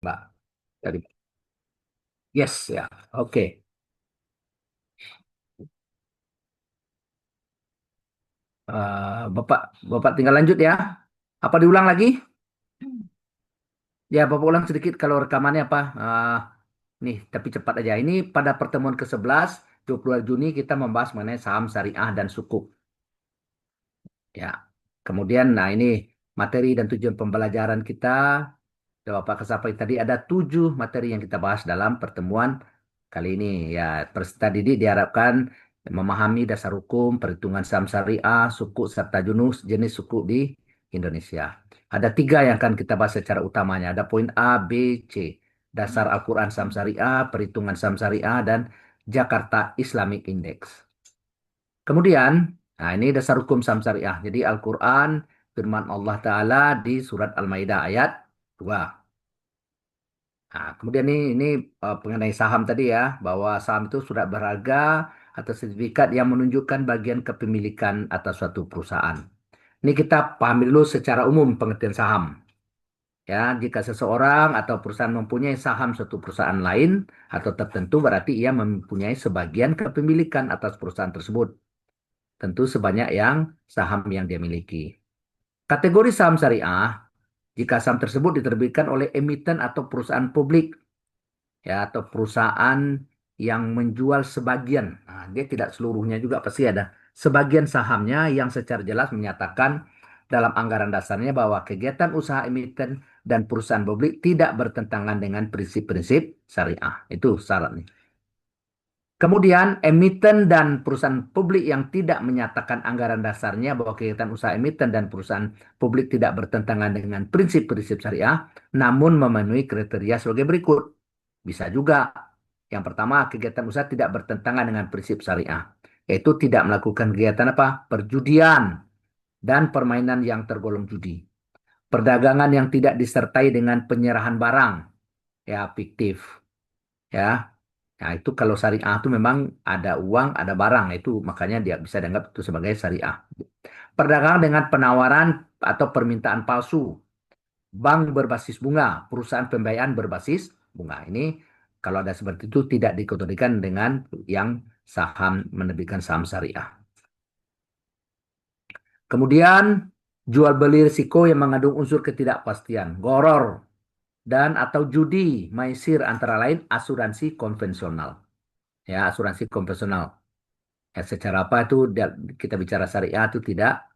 Mbak. Dari yes ya. Oke. Bapak Bapak tinggal lanjut ya. Apa diulang lagi? Ya, Bapak ulang sedikit kalau rekamannya apa? Nih, tapi cepat aja. Ini pada pertemuan ke-11, 22 Juni kita membahas mengenai saham syariah dan sukuk. Ya. Kemudian, nah ini materi dan tujuan pembelajaran kita. Bapak Kesapai tadi ada 7 materi yang kita bahas dalam pertemuan kali ini. Ya, peserta didik diharapkan memahami dasar hukum, perhitungan saham syariah, suku serta jenis suku di Indonesia. Ada 3 yang akan kita bahas secara utamanya. Ada poin A, B, C. Dasar Al-Quran saham syariah, perhitungan saham syariah, dan Jakarta Islamic Index. Kemudian, nah ini dasar hukum saham syariah. Jadi Al-Quran, firman Allah Ta'ala di surat Al-Maidah ayat 2. Nah, kemudian ini mengenai saham tadi ya, bahwa saham itu surat berharga atau sertifikat yang menunjukkan bagian kepemilikan atas suatu perusahaan. Ini kita pahami dulu secara umum pengertian saham. Ya, jika seseorang atau perusahaan mempunyai saham suatu perusahaan lain atau tertentu berarti ia mempunyai sebagian kepemilikan atas perusahaan tersebut. Tentu sebanyak yang saham yang dia miliki. Kategori saham syariah, jika saham tersebut diterbitkan oleh emiten atau perusahaan publik ya atau perusahaan yang menjual sebagian. Nah, dia tidak seluruhnya juga pasti ada sebagian sahamnya yang secara jelas menyatakan dalam anggaran dasarnya bahwa kegiatan usaha emiten dan perusahaan publik tidak bertentangan dengan prinsip-prinsip syariah. Itu syaratnya. Kemudian, emiten dan perusahaan publik yang tidak menyatakan anggaran dasarnya bahwa kegiatan usaha emiten dan perusahaan publik tidak bertentangan dengan prinsip-prinsip syariah, namun memenuhi kriteria sebagai berikut. Bisa juga. Yang pertama, kegiatan usaha tidak bertentangan dengan prinsip syariah, yaitu tidak melakukan kegiatan apa? Perjudian dan permainan yang tergolong judi. Perdagangan yang tidak disertai dengan penyerahan barang, ya fiktif, ya. Nah, itu kalau syariah itu memang ada uang, ada barang, itu makanya dia bisa dianggap itu sebagai syariah. Perdagangan dengan penawaran atau permintaan palsu, bank berbasis bunga, perusahaan pembiayaan berbasis bunga. Ini kalau ada seperti itu tidak dikategorikan dengan yang saham menerbitkan saham syariah. Kemudian jual beli risiko yang mengandung unsur ketidakpastian, goror dan atau judi, maisir antara lain asuransi konvensional. Ya, asuransi konvensional. Ya, secara apa itu kita bicara syariah itu tidak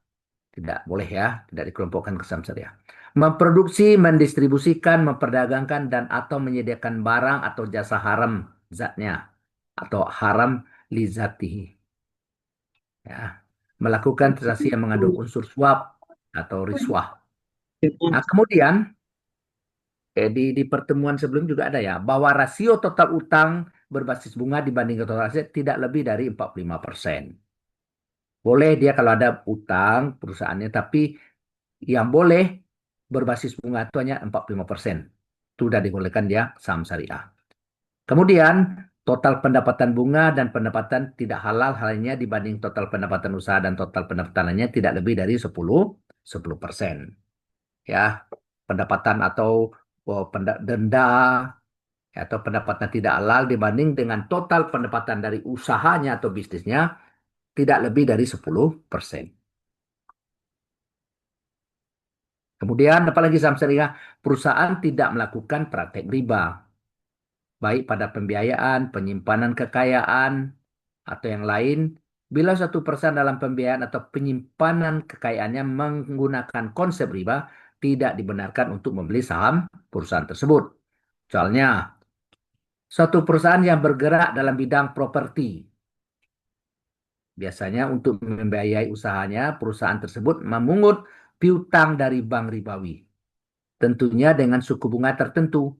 boleh ya, tidak dikelompokkan ke saham syariah. Memproduksi, mendistribusikan, memperdagangkan dan atau menyediakan barang atau jasa haram zatnya atau haram lizatihi. Ya. Melakukan transaksi yang mengandung unsur suap atau riswah. Nah, kemudian di pertemuan sebelum juga ada ya, bahwa rasio total utang berbasis bunga dibanding total aset tidak lebih dari 45%. Boleh dia kalau ada utang perusahaannya, tapi yang boleh berbasis bunga itu hanya 45%. Itu sudah dibolehkan dia saham syariah. Kemudian total pendapatan bunga dan pendapatan tidak halal halnya dibanding total pendapatan usaha dan total pendapatan lainnya tidak lebih dari 10%. Ya, pendapatan atau denda atau pendapatan tidak halal dibanding dengan total pendapatan dari usahanya atau bisnisnya tidak lebih dari 10%. Kemudian apalagi saham syariah, perusahaan tidak melakukan praktek riba, baik pada pembiayaan, penyimpanan kekayaan, atau yang lain. Bila suatu perusahaan dalam pembiayaan atau penyimpanan kekayaannya menggunakan konsep riba, tidak dibenarkan untuk membeli saham perusahaan tersebut. Soalnya, suatu perusahaan yang bergerak dalam bidang properti, biasanya untuk membiayai usahanya, perusahaan tersebut memungut piutang dari bank ribawi. Tentunya dengan suku bunga tertentu.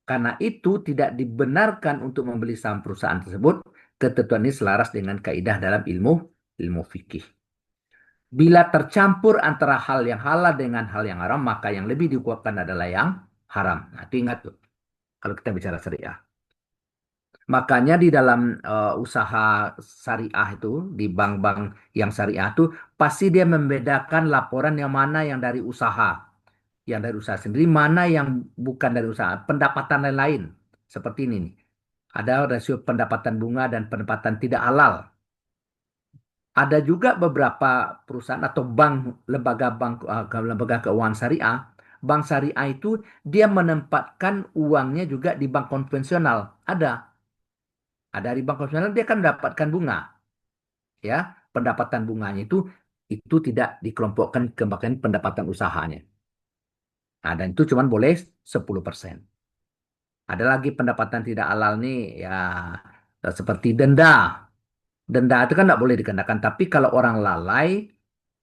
Karena itu tidak dibenarkan untuk membeli saham perusahaan tersebut. Ketentuan ini selaras dengan kaidah dalam ilmu fikih. Bila tercampur antara hal yang halal dengan hal yang haram, maka yang lebih dikuatkan adalah yang haram. Nah, itu ingat tuh, kalau kita bicara syariah. Makanya di dalam usaha syariah itu, di bank-bank yang syariah itu, pasti dia membedakan laporan yang mana yang dari usaha, yang dari usaha sendiri, mana yang bukan dari usaha, pendapatan lain-lain. Seperti ini nih. Ada rasio pendapatan bunga dan pendapatan tidak halal. Ada juga beberapa perusahaan atau bank, lembaga keuangan syariah. Bank syariah itu dia menempatkan uangnya juga di bank konvensional. Ada di bank konvensional dia kan mendapatkan bunga, ya. Pendapatan bunganya itu tidak dikelompokkan ke bagian pendapatan usahanya. Nah, dan itu cuma boleh 10%. Ada lagi pendapatan tidak halal nih, ya seperti denda. Denda itu kan tidak boleh dikenakan, tapi kalau orang lalai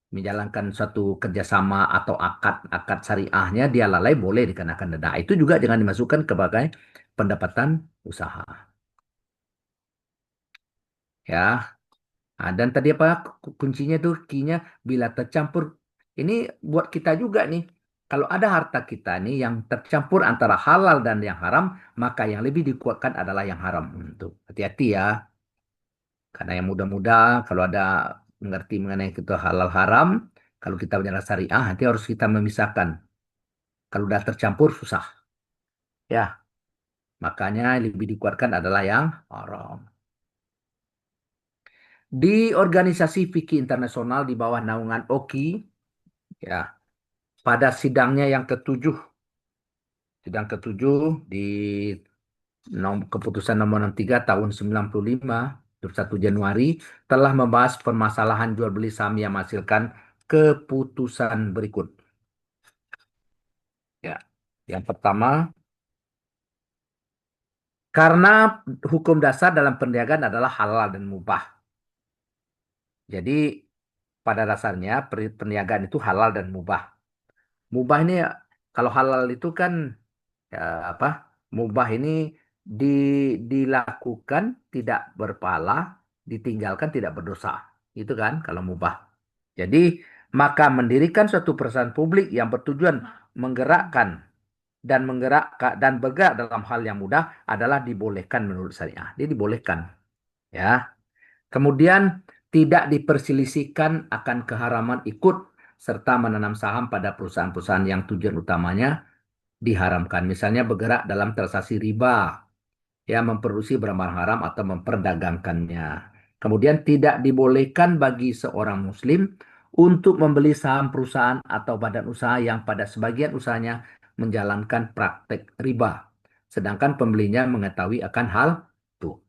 menjalankan suatu kerjasama atau akad-akad syariahnya, dia lalai boleh dikenakan denda. Itu juga jangan dimasukkan sebagai pendapatan usaha. Ya. Nah, dan tadi apa kuncinya tuh key-nya bila tercampur. Ini buat kita juga nih. Kalau ada harta kita nih yang tercampur antara halal dan yang haram, maka yang lebih dikuatkan adalah yang haram. Tuh, hati-hati ya. Karena yang muda-muda kalau ada mengerti mengenai itu halal haram, kalau kita bicara syariah, nanti harus kita memisahkan. Kalau udah tercampur susah. Ya, makanya yang lebih dikuatkan adalah yang haram. Di organisasi fikih internasional di bawah naungan OKI, ya, pada sidang ketujuh di keputusan nomor 63 tahun 95, 21 Januari, telah membahas permasalahan jual beli saham yang menghasilkan keputusan berikut. Ya. Yang pertama, karena hukum dasar dalam perniagaan adalah halal dan mubah. Jadi pada dasarnya perniagaan itu halal dan mubah. Mubah ini kalau halal itu kan ya, apa? Mubah ini di, dilakukan tidak berpahala, ditinggalkan tidak berdosa. Itu kan kalau mubah. Jadi maka mendirikan suatu perusahaan publik yang bertujuan menggerakkan dan bergerak dalam hal yang mudah adalah dibolehkan menurut syariah. Dia dibolehkan, ya. Kemudian tidak diperselisihkan akan keharaman ikut serta menanam saham pada perusahaan-perusahaan yang tujuan utamanya diharamkan. Misalnya bergerak dalam transaksi riba, ya memproduksi barang haram atau memperdagangkannya. Kemudian tidak dibolehkan bagi seorang muslim untuk membeli saham perusahaan atau badan usaha yang pada sebagian usahanya menjalankan praktek riba. Sedangkan pembelinya mengetahui akan hal itu.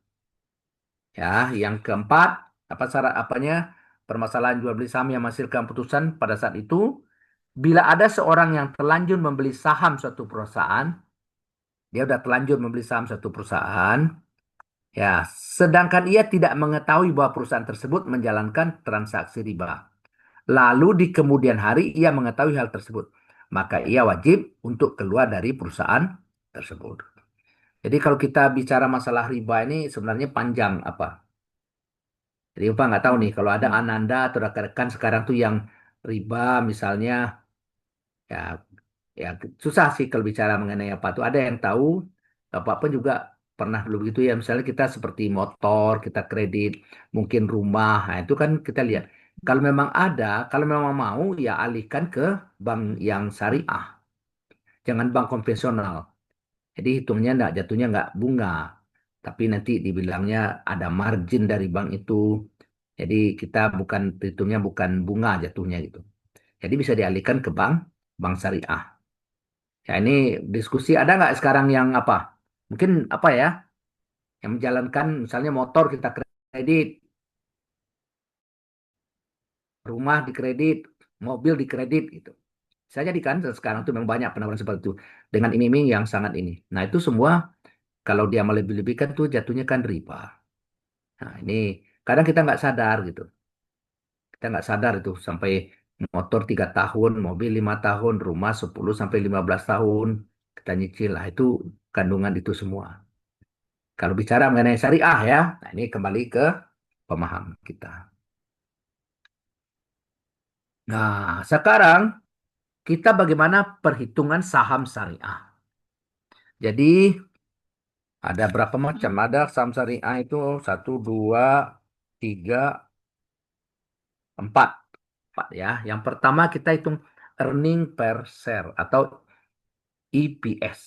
Ya, yang keempat, apa syarat apanya? Permasalahan jual beli saham yang menghasilkan putusan pada saat itu, bila ada seorang yang terlanjur membeli saham suatu perusahaan, dia sudah terlanjur membeli saham suatu perusahaan, ya, sedangkan ia tidak mengetahui bahwa perusahaan tersebut menjalankan transaksi riba. Lalu di kemudian hari ia mengetahui hal tersebut, maka ia wajib untuk keluar dari perusahaan tersebut. Jadi kalau kita bicara masalah riba ini sebenarnya panjang apa? Jadi Bapak nggak tahu nih kalau ada Ananda atau rekan-rekan sekarang tuh yang riba misalnya, ya, ya susah sih kalau bicara mengenai apa tuh. Ada yang tahu, Bapak pun juga pernah dulu begitu ya. Misalnya kita seperti motor, kita kredit, mungkin rumah. Nah, itu kan kita lihat. Kalau memang ada, kalau memang mau ya alihkan ke bank yang syariah, jangan bank konvensional. Jadi hitungnya enggak, jatuhnya nggak bunga, tapi nanti dibilangnya ada margin dari bank itu. Jadi kita bukan hitungnya bukan bunga jatuhnya gitu. Jadi bisa dialihkan ke bank syariah. Ya ini diskusi ada nggak sekarang yang apa? Mungkin apa ya? Yang menjalankan misalnya motor kita kredit, rumah dikredit, mobil dikredit gitu. Bisa jadi kan sekarang tuh memang banyak penawaran seperti itu dengan iming-iming yang sangat ini. Nah itu semua kalau dia melebih-lebihkan tuh jatuhnya kan riba. Nah ini kadang kita nggak sadar gitu. Kita nggak sadar itu sampai motor 3 tahun, mobil 5 tahun, rumah 10 sampai 15 tahun kita nyicil lah itu kandungan itu semua. Kalau bicara mengenai syariah ya, nah ini kembali ke pemahaman kita. Nah, sekarang kita bagaimana perhitungan saham syariah. Jadi ada berapa macam? Ada saham syariah itu satu, dua, tiga, empat. Empat ya. Yang pertama kita hitung earning per share atau EPS.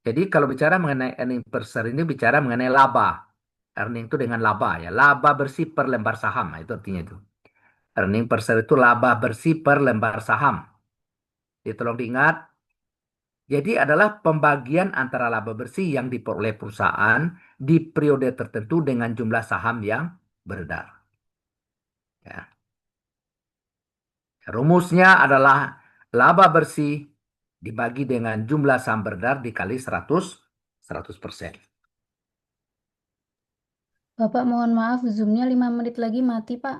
Jadi kalau bicara mengenai earning per share ini bicara mengenai laba. Earning itu dengan laba ya. Laba bersih per lembar saham. Nah, itu artinya itu. Earning per share itu laba bersih per lembar saham. Jadi tolong diingat. Jadi adalah pembagian antara laba bersih yang diperoleh perusahaan di periode tertentu dengan jumlah saham yang beredar. Ya. Rumusnya adalah laba bersih dibagi dengan jumlah saham beredar dikali 100%. Bapak mohon maaf, Zoom-nya 5 menit lagi mati, Pak.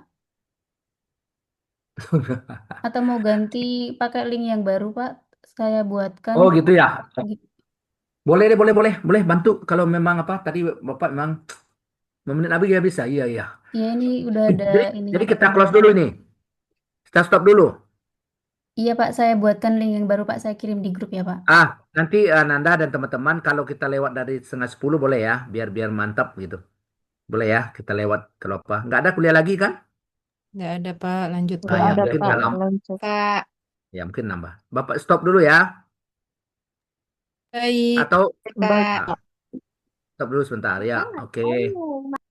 Atau mau ganti pakai link yang baru, Pak? Saya buatkan. Oh gitu ya. Boleh deh, boleh, boleh, boleh bantu kalau memang apa tadi Bapak memang 5 menit lebih ya bisa. Iya, iya. Ya, ini udah ada Jadi, ininya, jadi Pak. kita close dulu ini. Kita stop dulu. Iya, Pak. Saya buatkan link yang baru, Pak. Saya kirim di grup ya, Pak. Nanti Nanda dan teman-teman kalau kita lewat dari setengah 10 boleh ya, biar biar mantap gitu. Boleh ya, kita lewat kalau apa. Nggak ada kuliah lagi kan? Nggak ada, Pak. Lanjut, Nggak Ya Pak. ada mungkin Pak, dalam, lanjut. Pak. ya mungkin nambah. Bapak stop dulu ya, Baik, atau Baik Pak. ah, stop dulu sebentar ya. Oke. Pak.